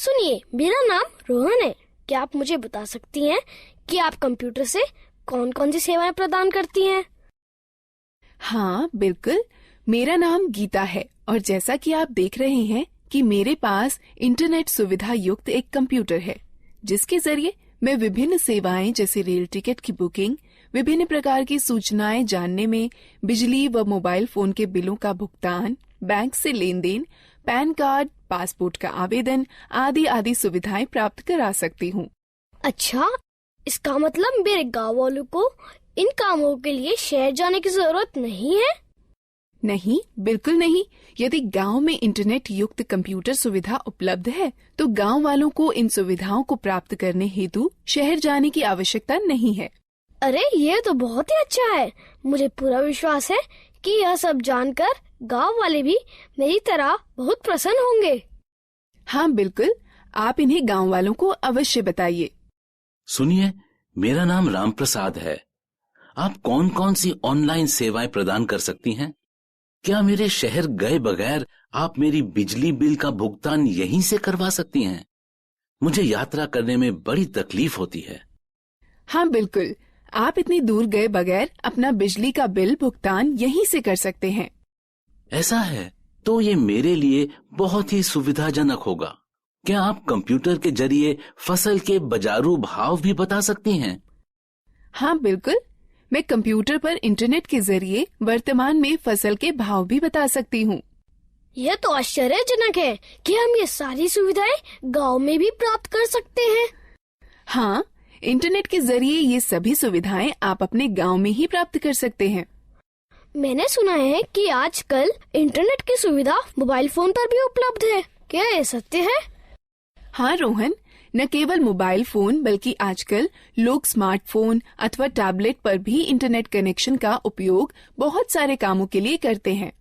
सुनिए, मेरा नाम रोहन है। क्या आप मुझे बता सकती हैं कि आप कंप्यूटर से कौन कौन सी सेवाएं प्रदान करती हैं? हाँ बिल्कुल, मेरा नाम गीता है और जैसा कि आप देख रहे हैं कि मेरे पास इंटरनेट सुविधा युक्त एक कंप्यूटर है, जिसके जरिए मैं विभिन्न सेवाएं जैसे रेल टिकट की बुकिंग, विभिन्न प्रकार की सूचनाएं जानने में, बिजली व मोबाइल फोन के बिलों का भुगतान, बैंक से लेन देन, पैन कार्ड, पासपोर्ट का आवेदन आदि आदि सुविधाएं प्राप्त करा सकती हूँ। अच्छा, इसका मतलब मेरे गाँव वालों को इन कामों के लिए शहर जाने की जरूरत नहीं है? नहीं, बिल्कुल नहीं। यदि गांव में इंटरनेट युक्त कंप्यूटर सुविधा उपलब्ध है, तो गांव वालों को इन सुविधाओं को प्राप्त करने हेतु शहर जाने की आवश्यकता नहीं है। अरे, ये तो बहुत ही अच्छा है। मुझे पूरा विश्वास है कि यह सब जानकर गांव वाले भी मेरी तरह बहुत प्रसन्न होंगे। हाँ बिल्कुल, आप इन्हें गांव वालों को अवश्य बताइए। सुनिए, मेरा नाम राम प्रसाद है। आप कौन कौन सी ऑनलाइन सेवाएं प्रदान कर सकती हैं? क्या मेरे शहर गए बगैर आप मेरी बिजली बिल का भुगतान यहीं से करवा सकती हैं? मुझे यात्रा करने में बड़ी तकलीफ होती है। हाँ बिल्कुल, आप इतनी दूर गए बगैर अपना बिजली का बिल भुगतान यहीं से कर सकते हैं। ऐसा है तो ये मेरे लिए बहुत ही सुविधाजनक होगा। क्या आप कंप्यूटर के जरिए फसल के बाजारू भाव भी बता सकती हैं? हाँ बिल्कुल, मैं कंप्यूटर पर इंटरनेट के जरिए वर्तमान में फसल के भाव भी बता सकती हूँ। यह तो आश्चर्यजनक है कि हम ये सारी सुविधाएं गांव में भी प्राप्त कर सकते हैं। हाँ, इंटरनेट के जरिए ये सभी सुविधाएं आप अपने गांव में ही प्राप्त कर सकते हैं। मैंने सुना है कि आजकल इंटरनेट की सुविधा मोबाइल फोन पर भी उपलब्ध है। क्या ये सत्य है? हाँ रोहन, न केवल मोबाइल फोन बल्कि आजकल लोग स्मार्टफोन अथवा टैबलेट पर भी इंटरनेट कनेक्शन का उपयोग बहुत सारे कामों के लिए करते हैं।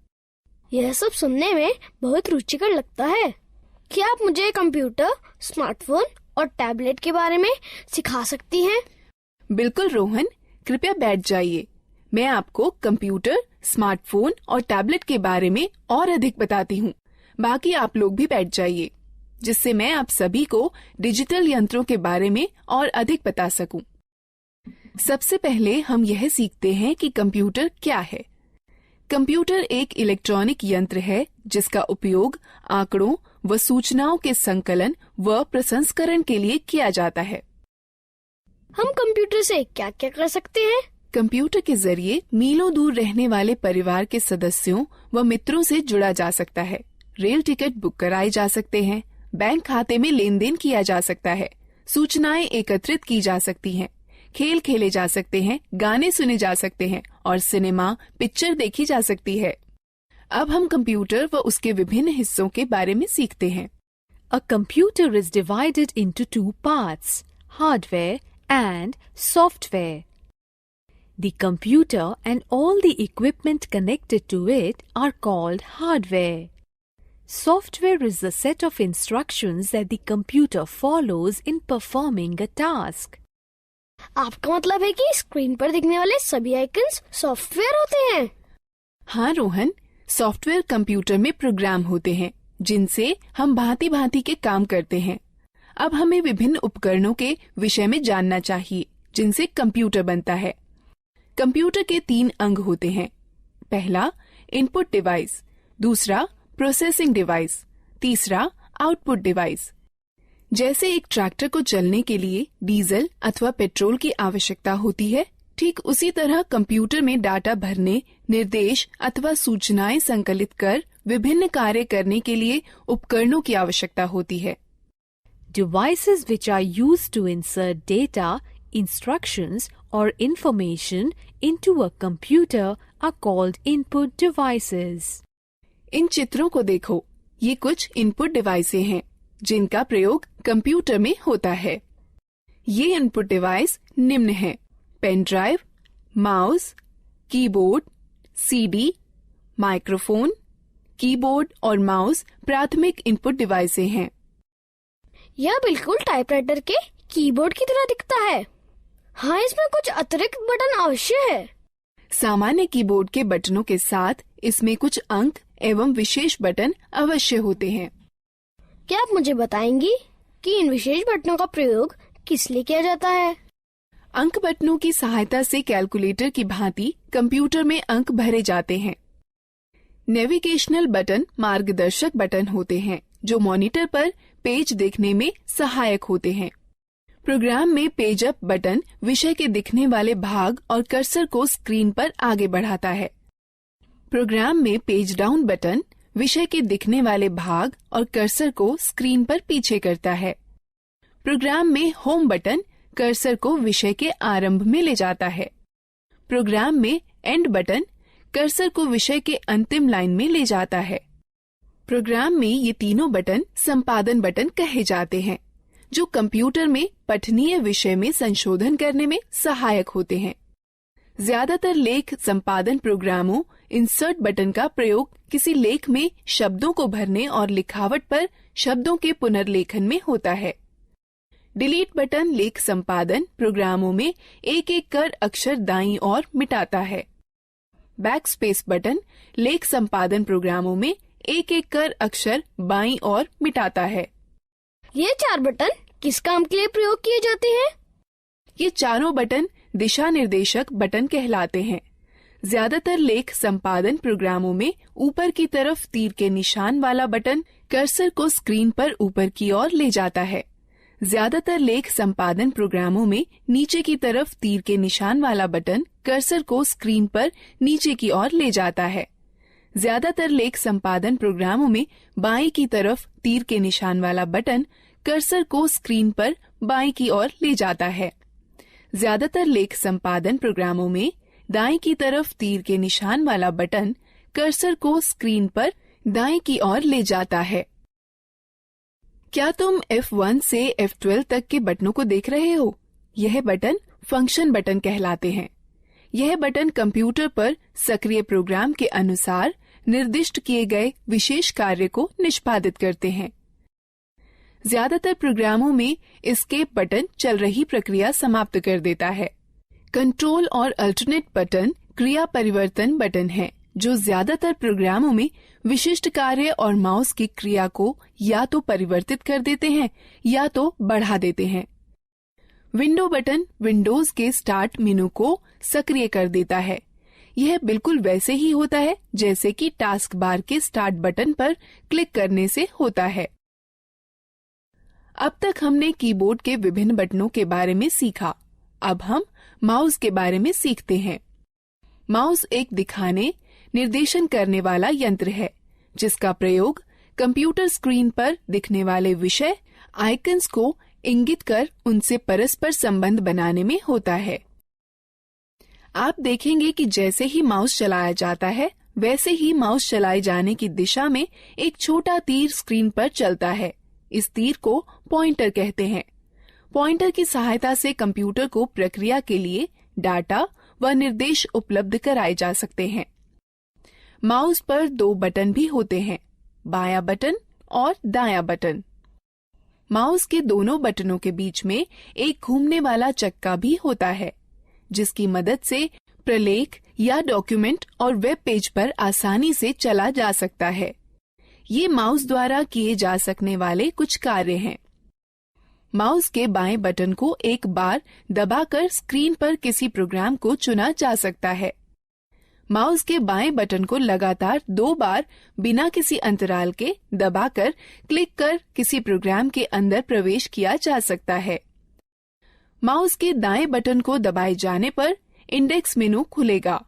यह सब सुनने में बहुत रुचिकर लगता है। क्या आप मुझे कंप्यूटर, स्मार्टफोन और टैबलेट के बारे में सिखा सकती हैं? बिल्कुल रोहन, कृपया बैठ जाइए। मैं आपको कंप्यूटर, स्मार्टफोन और टैबलेट के बारे में और अधिक बताती हूँ। बाकी आप लोग भी बैठ जाइए, जिससे मैं आप सभी को डिजिटल यंत्रों के बारे में और अधिक बता सकूं। सबसे पहले हम यह सीखते हैं कि कंप्यूटर क्या है। कंप्यूटर एक इलेक्ट्रॉनिक यंत्र है जिसका उपयोग आंकड़ों व सूचनाओं के संकलन व प्रसंस्करण के लिए किया जाता है। हम कंप्यूटर से क्या क्या कर सकते हैं? कंप्यूटर के जरिए मीलों दूर रहने वाले परिवार के सदस्यों व मित्रों से जुड़ा जा सकता है। रेल टिकट बुक कराए जा सकते हैं, बैंक खाते में लेन देन किया जा सकता है, सूचनाएं एकत्रित की जा सकती हैं, खेल खेले जा सकते हैं, गाने सुने जा सकते हैं और सिनेमा पिक्चर देखी जा सकती है। अब हम कंप्यूटर व उसके विभिन्न हिस्सों के बारे में सीखते हैं। A computer is divided into two parts, hardware and software. The computer and all the equipment connected to it are called hardware. Software is the set of instructions that the computer follows in performing a task. आपका मतलब है कि screen पर दिखने वाले सभी icons software होते हैं? हाँ रोहन, सॉफ्टवेयर कंप्यूटर में प्रोग्राम होते हैं जिनसे हम भांति भांति के काम करते हैं। अब हमें विभिन्न उपकरणों के विषय में जानना चाहिए जिनसे कंप्यूटर बनता है। कंप्यूटर के 3 अंग होते हैं। पहला इनपुट डिवाइस, दूसरा प्रोसेसिंग डिवाइस, तीसरा आउटपुट डिवाइस। जैसे एक ट्रैक्टर को चलने के लिए डीजल अथवा पेट्रोल की आवश्यकता होती है, ठीक उसी तरह कंप्यूटर में डाटा भरने, निर्देश अथवा सूचनाएं संकलित कर विभिन्न कार्य करने के लिए उपकरणों की आवश्यकता होती है। Devices which are used to insert data, instructions or information into a computer are called input devices. इन चित्रों को देखो, ये कुछ इनपुट डिवाइसें हैं जिनका प्रयोग कंप्यूटर में होता है। ये इनपुट डिवाइस निम्न हैं: pen drive, mouse, keyboard, CD, microphone. Keyboard और माउस प्राथमिक इनपुट डिवाइसें हैं। यह बिल्कुल टाइपराइटर के कीबोर्ड की तरह दिखता है। हाँ, इसमें कुछ अतिरिक्त बटन अवश्य है। सामान्य कीबोर्ड के बटनों के साथ इसमें कुछ अंक एवं विशेष बटन अवश्य होते हैं। क्या आप मुझे बताएंगी कि इन विशेष बटनों का प्रयोग किस लिए किया जाता है। अंक बटनों की सहायता से कैलकुलेटर की भांति कंप्यूटर में अंक भरे जाते हैं। नेविगेशनल बटन मार्गदर्शक बटन होते हैं जो मॉनिटर पर पेज देखने में सहायक होते हैं। प्रोग्राम में पेज अप बटन विषय के दिखने वाले भाग और कर्सर को स्क्रीन पर आगे बढ़ाता है। प्रोग्राम में पेज डाउन बटन विषय के दिखने वाले भाग और कर्सर को स्क्रीन पर पीछे करता है। प्रोग्राम में होम बटन कर्सर को विषय के आरंभ में ले जाता है। प्रोग्राम में एंड बटन कर्सर को विषय के अंतिम लाइन में ले जाता है। प्रोग्राम में ये तीनों बटन संपादन बटन कहे जाते हैं, जो कंप्यूटर में पठनीय विषय में संशोधन करने में सहायक होते हैं। ज्यादातर लेख संपादन प्रोग्रामों इंसर्ट बटन का प्रयोग किसी लेख में शब्दों को भरने और लिखावट पर शब्दों के पुनर्लेखन में होता है। डिलीट बटन लेख संपादन प्रोग्रामों में एक एक कर अक्षर दाईं ओर मिटाता है। बैकस्पेस बटन लेख संपादन प्रोग्रामों में एक एक कर अक्षर बाईं ओर मिटाता है। ये 4 बटन किस काम के लिए प्रयोग किए जाते हैं? ये चारों बटन दिशा निर्देशक बटन कहलाते हैं। ज्यादातर लेख संपादन प्रोग्रामों में ऊपर की तरफ तीर के निशान वाला बटन कर्सर को स्क्रीन पर ऊपर की ओर ले जाता है। ज्यादातर लेख संपादन प्रोग्रामों में नीचे की तरफ तीर के निशान वाला बटन कर्सर को स्क्रीन पर नीचे की ओर ले जाता है। ज्यादातर लेख संपादन प्रोग्रामों में बाईं की तरफ तीर के निशान वाला बटन कर्सर को स्क्रीन पर बाईं की ओर ले जाता है। ज्यादातर लेख संपादन प्रोग्रामों में दाईं की तरफ तीर के निशान वाला बटन कर्सर को स्क्रीन पर दाईं की ओर ले जाता है। क्या तुम F1 से F12 तक के बटनों को देख रहे हो? यह बटन फंक्शन बटन कहलाते हैं। यह बटन कंप्यूटर पर सक्रिय प्रोग्राम के अनुसार निर्दिष्ट किए गए विशेष कार्य को निष्पादित करते हैं। ज्यादातर प्रोग्रामों में एस्केप बटन चल रही प्रक्रिया समाप्त कर देता है। कंट्रोल और अल्टरनेट बटन क्रिया परिवर्तन बटन है, जो ज्यादातर प्रोग्रामों में विशिष्ट कार्य और माउस की क्रिया को या तो परिवर्तित कर देते हैं या तो बढ़ा देते हैं। विंडो बटन विंडोज के स्टार्ट मेनू को सक्रिय कर देता है। यह बिल्कुल वैसे ही होता है जैसे कि टास्क बार के स्टार्ट बटन पर क्लिक करने से होता है। अब तक हमने कीबोर्ड के विभिन्न बटनों के बारे में सीखा। अब हम माउस के बारे में सीखते हैं। माउस एक दिखाने, निर्देशन करने वाला यंत्र है, जिसका प्रयोग कंप्यूटर स्क्रीन पर दिखने वाले विषय आइकन्स को इंगित कर उनसे परस्पर संबंध बनाने में होता है। आप देखेंगे कि जैसे ही माउस चलाया जाता है, वैसे ही माउस चलाए जाने की दिशा में एक छोटा तीर स्क्रीन पर चलता है। इस तीर को पॉइंटर कहते हैं। पॉइंटर की सहायता से कंप्यूटर को प्रक्रिया के लिए डाटा व निर्देश उपलब्ध कराए जा सकते हैं। माउस पर 2 बटन भी होते हैं, बायां बटन और दायां बटन। माउस के दोनों बटनों के बीच में एक घूमने वाला चक्का भी होता है, जिसकी मदद से प्रलेख या डॉक्यूमेंट और वेब पेज पर आसानी से चला जा सकता है। ये माउस द्वारा किए जा सकने वाले कुछ कार्य हैं। माउस के बाएं बटन को एक बार दबाकर स्क्रीन पर किसी प्रोग्राम को चुना जा सकता है। माउस के बाएं बटन को लगातार 2 बार बिना किसी अंतराल के दबाकर क्लिक कर किसी प्रोग्राम के अंदर प्रवेश किया जा सकता है। माउस के दाएं बटन को दबाए जाने पर इंडेक्स मेनू खुलेगा।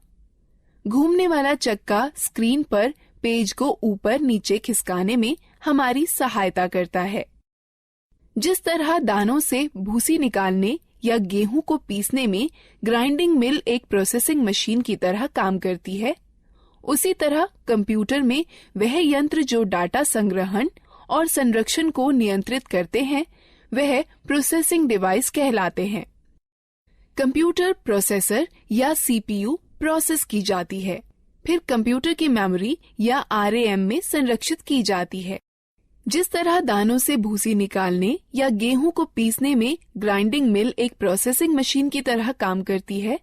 घूमने वाला चक्का स्क्रीन पर पेज को ऊपर नीचे खिसकाने में हमारी सहायता करता है। जिस तरह दानों से भूसी निकालने या गेहूं को पीसने में ग्राइंडिंग मिल एक प्रोसेसिंग मशीन की तरह काम करती है, उसी तरह कंप्यूटर में वह यंत्र जो डाटा संग्रहण और संरक्षण को नियंत्रित करते हैं, वह प्रोसेसिंग डिवाइस कहलाते हैं। कंप्यूटर प्रोसेसर या सीपीयू प्रोसेस की जाती है, फिर कंप्यूटर की मेमोरी या आरएएम में संरक्षित की जाती है। जिस तरह दानों से भूसी निकालने या गेहूं को पीसने में ग्राइंडिंग मिल एक प्रोसेसिंग मशीन की तरह काम करती है,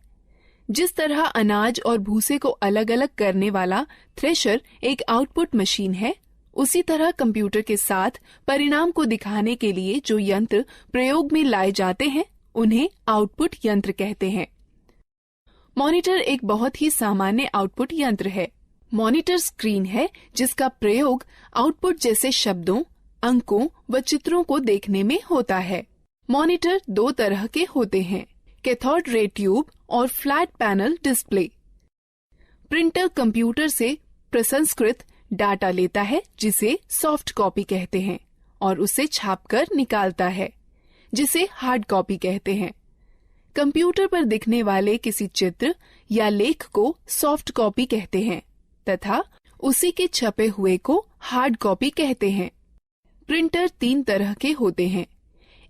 जिस तरह अनाज और भूसे को अलग अलग करने वाला थ्रेशर एक आउटपुट मशीन है, उसी तरह कंप्यूटर के साथ परिणाम को दिखाने के लिए जो यंत्र प्रयोग में लाए जाते हैं उन्हें आउटपुट यंत्र कहते हैं। मॉनिटर एक बहुत ही सामान्य आउटपुट यंत्र है। मॉनिटर स्क्रीन है जिसका प्रयोग आउटपुट जैसे शब्दों, अंकों व चित्रों को देखने में होता है। मॉनिटर दो तरह के होते हैं, कैथोड रे ट्यूब और flat panel display. Printer computer से प्रसंस्कृत डाटा लेता है जिसे सॉफ्ट कॉपी कहते हैं और उसे छापकर निकालता है जिसे हार्ड कॉपी कहते हैं। कंप्यूटर पर दिखने वाले किसी चित्र या लेख को सॉफ्ट कॉपी कहते हैं तथा उसी के छपे हुए को हार्ड कॉपी कहते हैं। प्रिंटर तीन तरह के होते हैं,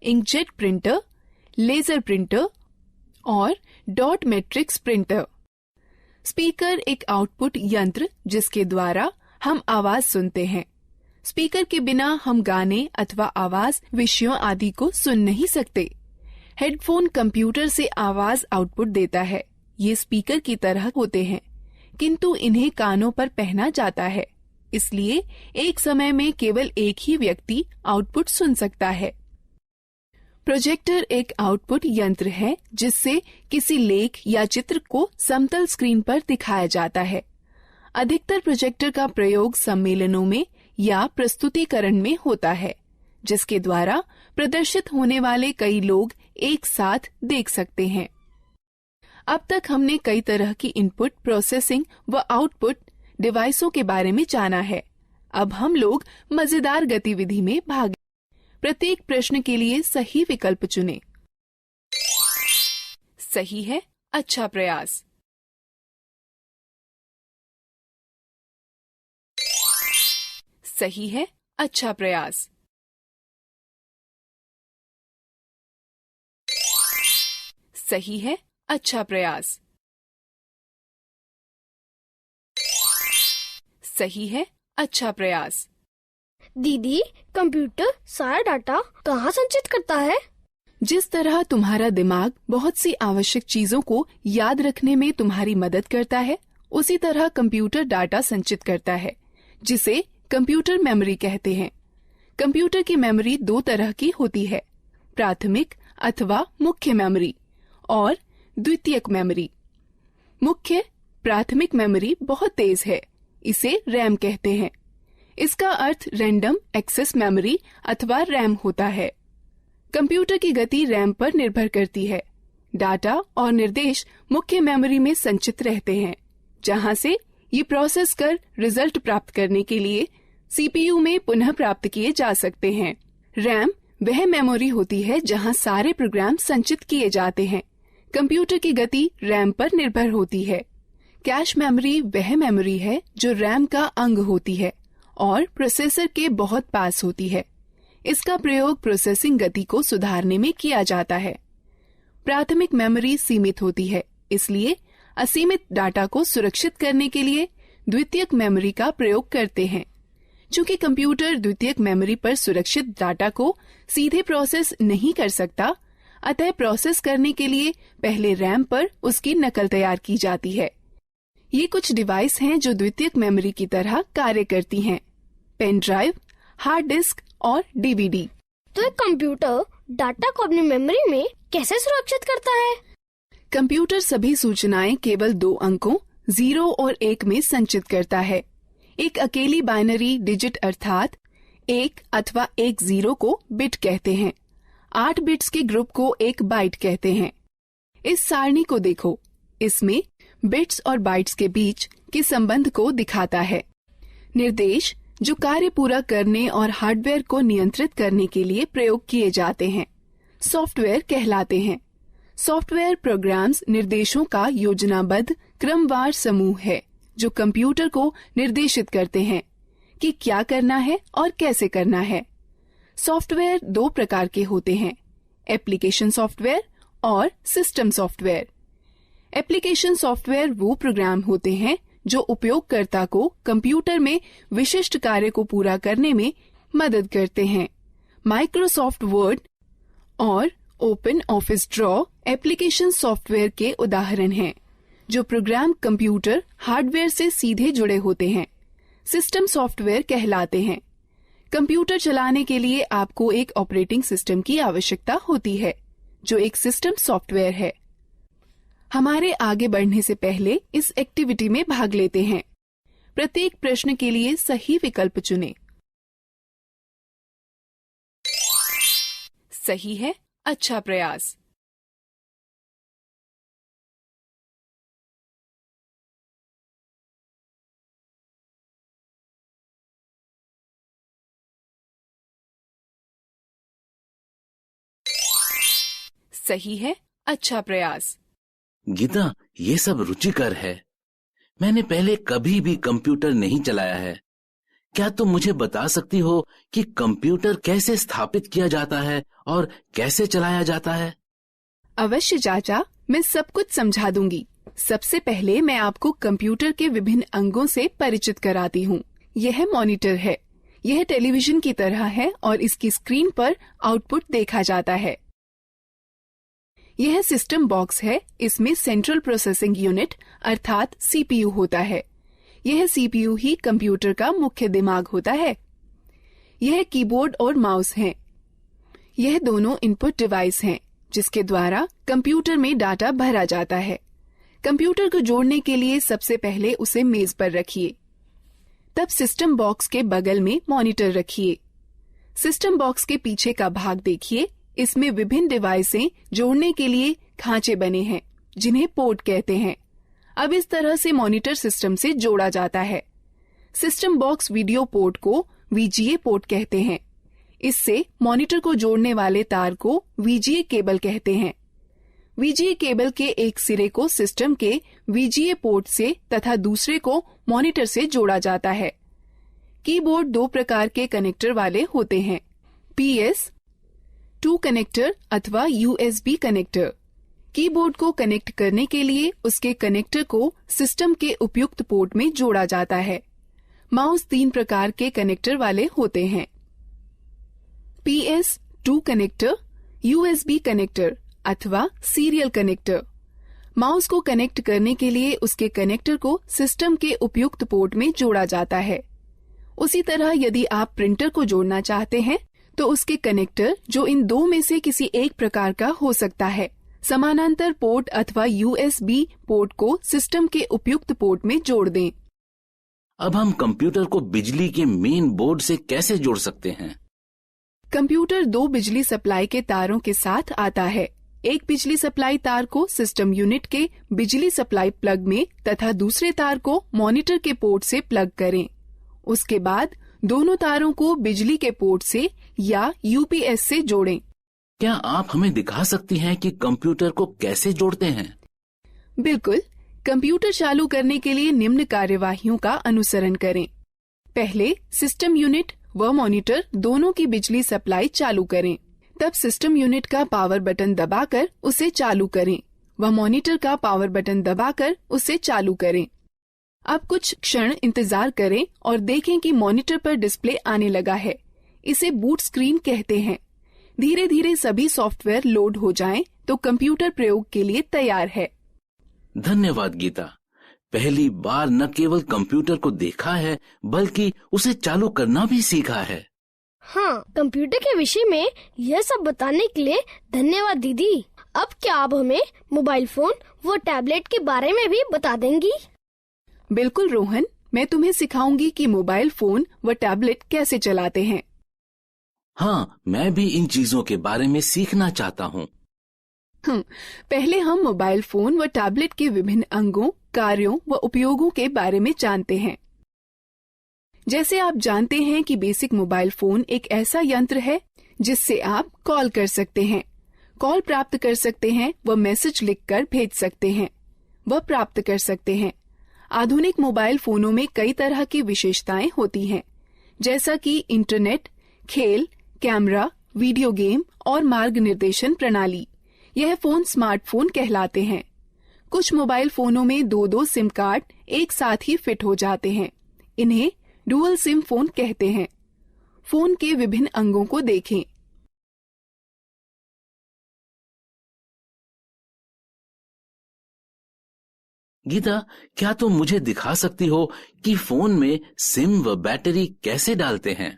इंकजेट प्रिंटर, लेजर प्रिंटर और डॉट मैट्रिक्स प्रिंटर। स्पीकर एक आउटपुट यंत्र जिसके द्वारा हम आवाज सुनते हैं। स्पीकर के बिना हम गाने अथवा आवाज विषयों आदि को सुन नहीं सकते। हेडफोन कंप्यूटर से आवाज आउटपुट देता है। ये स्पीकर की तरह होते हैं किंतु इन्हें कानों पर पहना जाता है, इसलिए एक समय में केवल एक ही व्यक्ति आउटपुट सुन सकता है। प्रोजेक्टर एक आउटपुट यंत्र है जिससे किसी लेख या चित्र को समतल स्क्रीन पर दिखाया जाता है। अधिकतर प्रोजेक्टर का प्रयोग सम्मेलनों में या प्रस्तुतिकरण में होता है जिसके द्वारा प्रदर्शित होने वाले कई लोग एक साथ देख सकते हैं। अब तक हमने कई तरह की इनपुट प्रोसेसिंग व आउटपुट डिवाइसों के बारे में जाना है। अब हम लोग मजेदार गतिविधि में भाग। प्रत्येक प्रश्न के लिए सही विकल्प चुनें। सही है, अच्छा प्रयास। सही है, अच्छा प्रयास। सही है, अच्छा प्रयास। सही है, अच्छा प्रयास। दीदी, कंप्यूटर सारा डाटा कहाँ संचित करता है? जिस तरह तुम्हारा दिमाग बहुत सी आवश्यक चीजों को याद रखने में तुम्हारी मदद करता है, उसी तरह कंप्यूटर डाटा संचित करता है जिसे कंप्यूटर मेमोरी कहते हैं। कंप्यूटर की मेमोरी दो तरह की होती है, प्राथमिक अथवा मुख्य मेमोरी और द्वितीयक मेमोरी। मुख्य प्राथमिक मेमोरी बहुत तेज है, इसे रैम कहते हैं। इसका अर्थ रैंडम एक्सेस मेमोरी अथवा रैम होता है। कंप्यूटर की गति रैम पर निर्भर करती है। डाटा और निर्देश मुख्य मेमोरी में संचित रहते हैं, जहां से ये प्रोसेस कर रिजल्ट प्राप्त करने के लिए सीपीयू में पुनः प्राप्त किए जा सकते हैं। रैम वह मेमोरी होती है जहां सारे प्रोग्राम संचित किए जाते हैं। कंप्यूटर की गति रैम पर निर्भर होती है। कैश मेमोरी वह मेमोरी है जो रैम का अंग होती है और प्रोसेसर के बहुत पास होती है। इसका प्रयोग प्रोसेसिंग गति को सुधारने में किया जाता है। प्राथमिक मेमोरी सीमित होती है, इसलिए असीमित डाटा को सुरक्षित करने के लिए द्वितीयक मेमोरी का प्रयोग करते हैं। चूंकि कंप्यूटर द्वितीयक मेमोरी पर सुरक्षित डाटा को सीधे प्रोसेस नहीं कर सकता, अतः प्रोसेस करने के लिए पहले रैम पर उसकी नकल तैयार की जाती है। ये कुछ डिवाइस हैं जो द्वितीयक मेमोरी की तरह कार्य करती हैं: पेन ड्राइव, हार्ड डिस्क और डीवीडी। तो एक कंप्यूटर डाटा को अपनी मेमोरी में कैसे सुरक्षित करता है? कंप्यूटर सभी सूचनाएं केवल दो अंकों 0 और 1 में संचित करता है। एक अकेली बाइनरी डिजिट अर्थात 1 अथवा 10 को बिट कहते हैं। 8 बिट्स के ग्रुप को एक बाइट कहते हैं। इस सारणी को देखो, इसमें बिट्स और बाइट्स के बीच के संबंध को दिखाता है। निर्देश जो कार्य पूरा करने और हार्डवेयर को नियंत्रित करने के लिए प्रयोग किए जाते हैं, सॉफ्टवेयर कहलाते हैं। सॉफ्टवेयर प्रोग्राम्स निर्देशों का योजनाबद्ध क्रमवार समूह है जो कंप्यूटर को निर्देशित करते हैं कि क्या करना है और कैसे करना है। सॉफ्टवेयर दो प्रकार के होते हैं, एप्लीकेशन सॉफ्टवेयर और सिस्टम सॉफ्टवेयर। एप्लीकेशन सॉफ्टवेयर वो प्रोग्राम होते हैं जो उपयोगकर्ता को कंप्यूटर में विशिष्ट कार्य को पूरा करने में मदद करते हैं। माइक्रोसॉफ्ट वर्ड और open office draw application software के उदाहरण हैं, जो प्रोग्राम कंप्यूटर हार्डवेयर से सीधे जुड़े होते हैं। सिस्टम सॉफ्टवेयर कहलाते हैं। कंप्यूटर चलाने के लिए आपको एक ऑपरेटिंग सिस्टम की आवश्यकता होती है, जो एक सिस्टम सॉफ्टवेयर है। हमारे आगे बढ़ने से पहले इस एक्टिविटी में भाग लेते हैं। प्रत्येक प्रश्न के लिए सही विकल्प चुनें। सही है, अच्छा प्रयास। सही है, अच्छा प्रयास। गीता, ये सब रुचिकर है। मैंने पहले कभी भी कंप्यूटर नहीं चलाया है। क्या तुम मुझे बता सकती हो कि कंप्यूटर कैसे स्थापित किया जाता है और कैसे चलाया जाता है? अवश्य चाचा, मैं सब कुछ समझा दूंगी। सबसे पहले मैं आपको कंप्यूटर के विभिन्न अंगों से परिचित कराती हूँ। यह मॉनिटर है। यह टेलीविजन की तरह है और इसकी स्क्रीन पर आउटपुट देखा जाता है। यह सिस्टम बॉक्स है। इसमें सेंट्रल प्रोसेसिंग यूनिट अर्थात सीपीयू होता है। यह सीपीयू ही कंप्यूटर का मुख्य दिमाग होता है। यह कीबोर्ड और माउस हैं। यह दोनों इनपुट डिवाइस हैं, जिसके द्वारा कंप्यूटर में डाटा भरा जाता है। कंप्यूटर को जोड़ने के लिए सबसे पहले उसे मेज पर रखिए। तब सिस्टम बॉक्स के बगल में मॉनिटर रखिए। सिस्टम बॉक्स के पीछे का भाग देखिए। इसमें विभिन्न डिवाइसें जोड़ने के लिए खांचे बने हैं, जिन्हें पोर्ट कहते हैं। अब इस तरह से मॉनिटर सिस्टम से जोड़ा जाता है। सिस्टम बॉक्स वीडियो पोर्ट को वीजीए पोर्ट कहते हैं। इससे मॉनिटर को जोड़ने वाले तार को वीजीए केबल कहते हैं। वीजीए केबल के एक सिरे को सिस्टम के वीजीए पोर्ट से तथा दूसरे को मॉनिटर से जोड़ा जाता है। कीबोर्ड दो प्रकार के कनेक्टर वाले होते हैं, PS2 कनेक्टर अथवा USB कनेक्टर। कीबोर्ड को कनेक्ट करने के लिए उसके कनेक्टर को सिस्टम के उपयुक्त पोर्ट में जोड़ा जाता है। माउस 3 प्रकार के कनेक्टर वाले होते हैं, PS2 कनेक्टर, USB कनेक्टर अथवा सीरियल कनेक्टर। माउस को कनेक्ट करने के लिए उसके कनेक्टर को सिस्टम के उपयुक्त पोर्ट में जोड़ा जाता है। उसी तरह यदि आप प्रिंटर को जोड़ना चाहते हैं तो उसके कनेक्टर, जो इन दो में से किसी एक प्रकार का हो सकता है, समानांतर पोर्ट अथवा USB पोर्ट को सिस्टम के उपयुक्त पोर्ट में जोड़ दें। अब हम कंप्यूटर को बिजली के मेन बोर्ड से कैसे जोड़ सकते हैं? कंप्यूटर 2 बिजली सप्लाई के तारों के साथ आता है। एक बिजली सप्लाई तार को सिस्टम यूनिट के बिजली सप्लाई प्लग में तथा दूसरे तार को मॉनिटर के पोर्ट से प्लग करें। उसके बाद दोनों तारों को बिजली के पोर्ट से या UPS से जोड़ें। क्या आप हमें दिखा सकती हैं कि कंप्यूटर को कैसे जोड़ते हैं? बिल्कुल। कंप्यूटर चालू करने के लिए निम्न कार्यवाहियों का अनुसरण करें। पहले सिस्टम यूनिट व मॉनिटर दोनों की बिजली सप्लाई चालू करें। तब सिस्टम यूनिट का पावर बटन दबाकर उसे चालू करें व मॉनिटर का पावर बटन दबाकर उसे चालू करें। अब कुछ क्षण इंतजार करें और देखें कि मॉनिटर पर डिस्प्ले आने लगा है। इसे बूट स्क्रीन कहते हैं। धीरे धीरे सभी सॉफ्टवेयर लोड हो जाएं तो कंप्यूटर प्रयोग के लिए तैयार है। धन्यवाद गीता। पहली बार न केवल कंप्यूटर को देखा है बल्कि उसे चालू करना भी सीखा है। हाँ, कंप्यूटर के विषय में यह सब बताने के लिए धन्यवाद दीदी। अब क्या आप हमें मोबाइल फोन व टैबलेट के बारे में भी बता देंगी? बिल्कुल रोहन, मैं तुम्हें सिखाऊंगी कि मोबाइल फोन व टैबलेट कैसे चलाते हैं। हाँ, मैं भी इन चीजों के बारे में सीखना चाहता हूँ। पहले हम मोबाइल फोन व टैबलेट के विभिन्न अंगों, कार्यों व उपयोगों के बारे में जानते हैं। जैसे आप जानते हैं कि बेसिक मोबाइल फोन एक ऐसा यंत्र है जिससे आप कॉल कर सकते हैं, कॉल प्राप्त कर सकते हैं व मैसेज लिखकर भेज सकते हैं व प्राप्त कर सकते हैं। आधुनिक मोबाइल फोनों में कई तरह की विशेषताएं होती हैं, जैसा कि इंटरनेट, खेल, कैमरा, वीडियो गेम और मार्ग निर्देशन प्रणाली। यह फोन स्मार्टफोन कहलाते हैं। कुछ मोबाइल फोनों में 2-2 सिम कार्ड एक साथ ही फिट हो जाते हैं। इन्हें डुअल सिम फोन कहते हैं। फोन के विभिन्न अंगों को देखें। गीता, क्या तुम मुझे दिखा सकती हो कि फोन में सिम व बैटरी कैसे डालते हैं?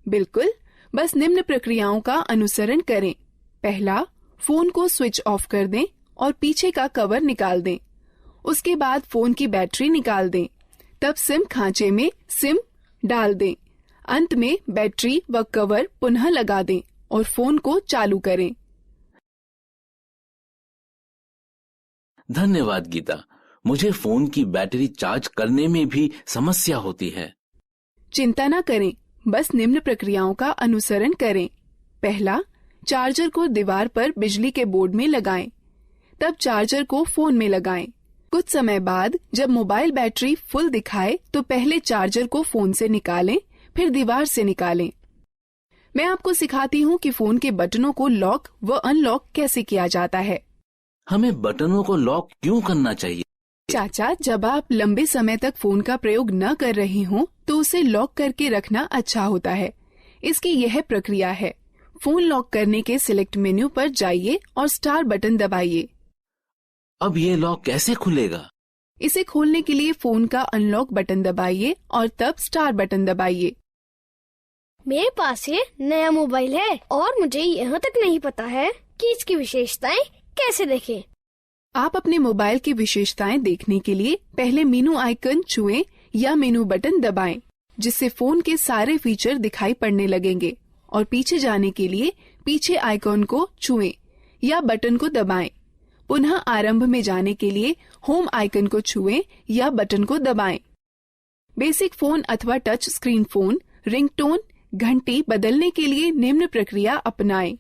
बिल्कुल, बस निम्न प्रक्रियाओं का अनुसरण करें। पहला, फोन को स्विच ऑफ कर दें और पीछे का कवर निकाल दें। उसके बाद फोन की बैटरी निकाल दें। तब सिम खांचे में सिम डाल दें। अंत में बैटरी व कवर पुनः लगा दें और फोन को चालू करें। धन्यवाद गीता, मुझे फोन की बैटरी चार्ज करने में भी समस्या होती है। चिंता न करें, बस निम्न प्रक्रियाओं का अनुसरण करें। पहला, चार्जर को दीवार पर बिजली के बोर्ड में लगाएं। तब चार्जर को फोन में लगाएं। कुछ समय बाद जब मोबाइल बैटरी फुल दिखाए तो पहले चार्जर को फोन से निकालें, फिर दीवार से निकालें। मैं आपको सिखाती हूँ कि फोन के बटनों को लॉक व अनलॉक कैसे किया जाता है। हमें बटनों को लॉक क्यों करना चाहिए? चाचा, जब आप लंबे समय तक फोन का प्रयोग न कर रही हों तो उसे लॉक करके रखना अच्छा होता है। इसकी यह प्रक्रिया है। फोन लॉक करने के सिलेक्ट मेन्यू पर जाइए और स्टार बटन दबाइए। अब ये लॉक कैसे खुलेगा? इसे खोलने के लिए फोन का अनलॉक बटन दबाइए और तब स्टार बटन दबाइए। मेरे पास ये नया मोबाइल है और मुझे यहाँ तक नहीं पता है कि इसकी विशेषताएं कैसे देखें। आप अपने मोबाइल की विशेषताएं देखने के लिए पहले मेनू आइकन छुएं या मेनू बटन दबाएं, जिससे फोन के सारे फीचर दिखाई पड़ने लगेंगे। और पीछे जाने के लिए पीछे आइकन को छुएं या बटन को दबाएं। पुनः आरंभ में जाने के लिए होम आइकन को छुएं या बटन को दबाएं। बेसिक फोन अथवा टच स्क्रीन फोन रिंगटोन घंटी बदलने के लिए निम्न प्रक्रिया अपनाएं।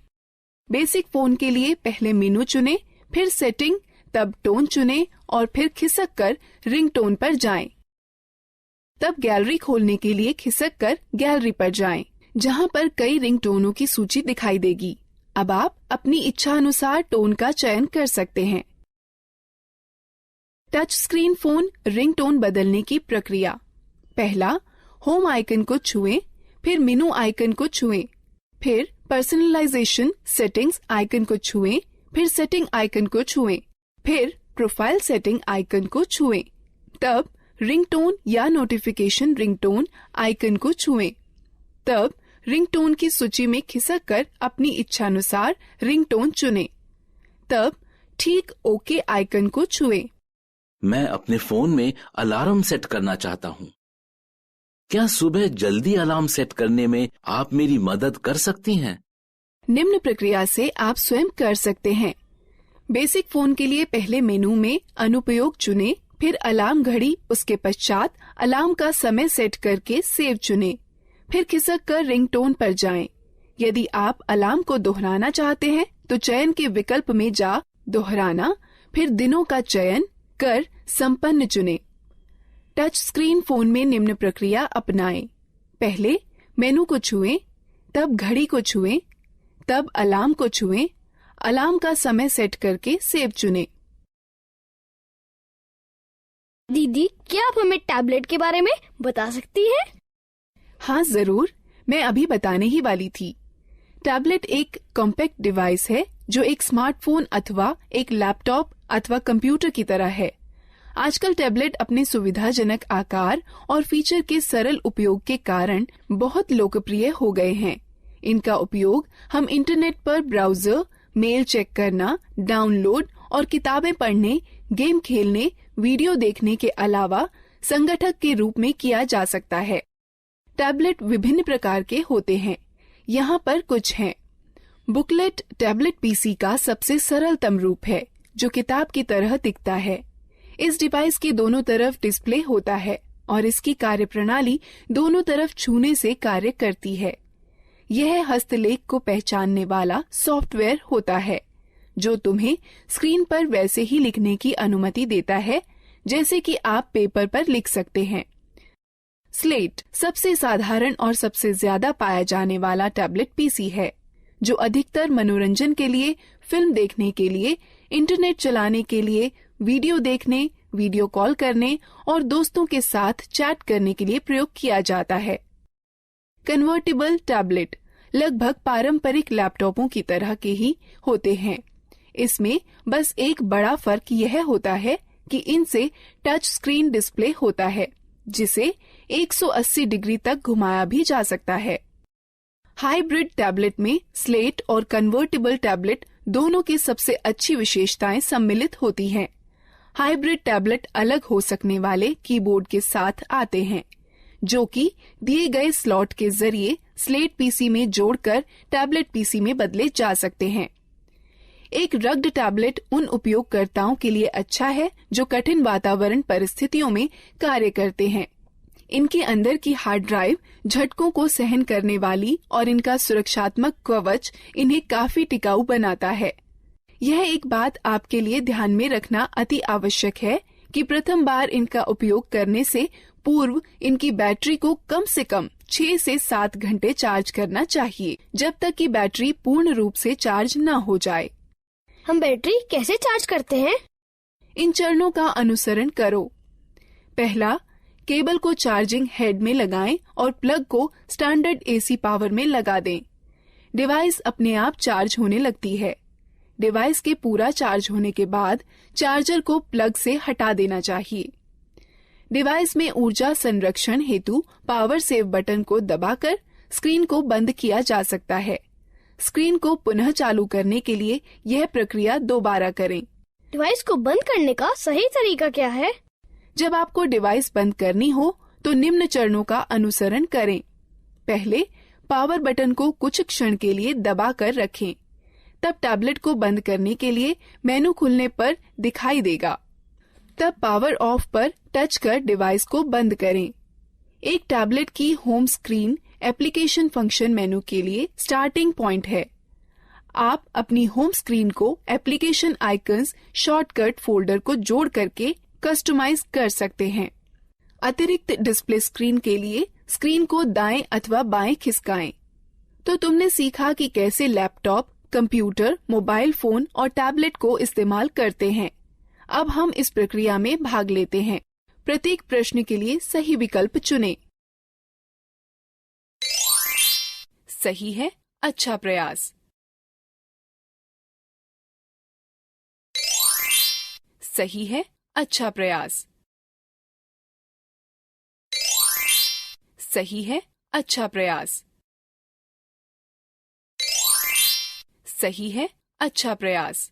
बेसिक फोन के लिए पहले मेनू चुनें, फिर सेटिंग, तब टोन चुनें और फिर खिसक कर रिंगटोन पर जाएं। तब गैलरी खोलने के लिए खिसक कर गैलरी पर जाएं, जहां पर कई रिंगटोनों की सूची दिखाई देगी। अब आप अपनी इच्छा अनुसार टोन का चयन कर सकते हैं। टच स्क्रीन फोन रिंगटोन बदलने की प्रक्रिया। पहला, होम आइकन को छुएं, फिर मेनू आइकन को छुएं, फिर पर्सनलाइजेशन सेटिंग्स आइकन को छुएं, फिर सेटिंग आइकन को छुएं, फिर प्रोफाइल सेटिंग आइकन को छुएं। तब रिंगटोन या नोटिफिकेशन रिंगटोन आइकन को छुएं। तब रिंगटोन की सूची में खिसक कर अपनी इच्छानुसार रिंगटोन चुनें। तब ठीक ओके आइकन को छुएं। मैं अपने फोन में अलार्म सेट करना चाहता हूँ। क्या सुबह जल्दी अलार्म सेट करने में आप मेरी मदद कर सकती हैं? निम्न प्रक्रिया से आप स्वयं कर सकते हैं। बेसिक फोन के लिए पहले मेनू में अनुपयोग चुनें, फिर अलार्म घड़ी, उसके पश्चात अलार्म का समय सेट करके सेव चुनें, फिर खिसक कर रिंगटोन पर जाएं। यदि आप अलार्म को दोहराना चाहते हैं तो चयन के विकल्प में जा दोहराना, फिर दिनों का चयन कर संपन्न चुनें। टच स्क्रीन फोन में निम्न प्रक्रिया अपनाएं। पहले मेनू को छुएं, तब घड़ी को छुएं, तब अलार्म को छुएं, अलार्म का समय सेट करके सेव चुनें। दीदी, क्या आप हमें टैबलेट के बारे में बता सकती हैं? हाँ जरूर, मैं अभी बताने ही वाली थी। टैबलेट एक कॉम्पैक्ट डिवाइस है जो एक स्मार्टफोन अथवा एक लैपटॉप अथवा कंप्यूटर की तरह है। आजकल टैबलेट अपने सुविधाजनक आकार और फीचर के सरल उपयोग के कारण बहुत लोकप्रिय हो गए हैं। इनका उपयोग हम इंटरनेट पर ब्राउजर, मेल चेक करना, डाउनलोड और किताबें पढ़ने, गेम खेलने, वीडियो देखने के अलावा संगठक के रूप में किया जा सकता है। टैबलेट विभिन्न प्रकार के होते हैं। यहाँ पर कुछ हैं। बुकलेट टैबलेट पीसी का सबसे सरलतम रूप है, जो किताब की तरह दिखता है। इस डिवाइस के दोनों तरफ डिस्प्ले होता है और इसकी कार्यप्रणाली दोनों तरफ छूने से कार्य करती है। यह हस्तलेख को पहचानने वाला सॉफ्टवेयर होता है, जो तुम्हें स्क्रीन पर वैसे ही लिखने की अनुमति देता है जैसे कि आप पेपर पर लिख सकते हैं। स्लेट सबसे साधारण और सबसे ज्यादा पाया जाने वाला टैबलेट पीसी है, जो अधिकतर मनोरंजन के लिए, फिल्म देखने के लिए, इंटरनेट चलाने के लिए, वीडियो देखने, वीडियो कॉल करने और दोस्तों के साथ चैट करने के लिए प्रयोग किया जाता है। कन्वर्टेबल टैबलेट लगभग पारंपरिक लैपटॉपों की तरह के ही होते हैं। इसमें बस एक बड़ा फर्क यह होता है कि इनसे टच स्क्रीन डिस्प्ले होता है, जिसे 180 डिग्री तक घुमाया भी जा सकता है। हाइब्रिड टैबलेट में स्लेट और कन्वर्टेबल टैबलेट दोनों की सबसे अच्छी विशेषताएं सम्मिलित होती हैं। हाइब्रिड टैबलेट अलग हो सकने वाले कीबोर्ड के साथ आते हैं, जो कि दिए गए स्लॉट के जरिए स्लेट पीसी में जोड़कर टैबलेट पीसी में बदले जा सकते हैं। एक रग्ड टैबलेट उन उपयोगकर्ताओं के लिए अच्छा है जो कठिन वातावरण परिस्थितियों में कार्य करते हैं। इनके अंदर की हार्ड ड्राइव झटकों को सहन करने वाली और इनका सुरक्षात्मक कवच इन्हें काफी टिकाऊ बनाता है। यह एक बात आपके लिए ध्यान में रखना अति आवश्यक है कि प्रथम बार इनका उपयोग करने से पूर्व इनकी बैटरी को कम से कम 6 से 7 घंटे चार्ज करना चाहिए, जब तक कि बैटरी पूर्ण रूप से चार्ज न हो जाए। हम बैटरी कैसे चार्ज करते हैं? इन चरणों का अनुसरण करो। पहला, केबल को चार्जिंग हेड में लगाएं और प्लग को स्टैंडर्ड एसी पावर में लगा दें। डिवाइस अपने आप चार्ज होने लगती है। डिवाइस के पूरा चार्ज होने के बाद चार्जर को प्लग से हटा देना चाहिए। डिवाइस में ऊर्जा संरक्षण हेतु पावर सेव बटन को दबाकर स्क्रीन को बंद किया जा सकता है। स्क्रीन को पुनः चालू करने के लिए यह प्रक्रिया दोबारा करें। डिवाइस को बंद करने का सही तरीका क्या है? जब आपको डिवाइस बंद करनी हो तो निम्न चरणों का अनुसरण करें। पहले, पावर बटन को कुछ क्षण के लिए दबाकर रखें। तब टैबलेट को बंद करने के लिए मेनू खुलने पर दिखाई देगा। तब पावर ऑफ पर टच कर डिवाइस को बंद करें। एक टैबलेट की होम स्क्रीन एप्लीकेशन फंक्शन मेनू के लिए स्टार्टिंग पॉइंट है। आप अपनी होम स्क्रीन को एप्लीकेशन आइकन्स शॉर्टकट फोल्डर को जोड़ करके कस्टमाइज कर सकते हैं। अतिरिक्त डिस्प्ले स्क्रीन के लिए स्क्रीन को दाएं अथवा बाएं खिसकाएं। तो तुमने सीखा कि कैसे लैपटॉप, कंप्यूटर, मोबाइल फोन और टैबलेट को इस्तेमाल करते हैं। अब हम इस प्रक्रिया में भाग लेते हैं। प्रत्येक प्रश्न के लिए सही विकल्प चुनें। सही है, अच्छा प्रयास। सही है, अच्छा प्रयास। सही है, अच्छा प्रयास। सही है, अच्छा प्रयास।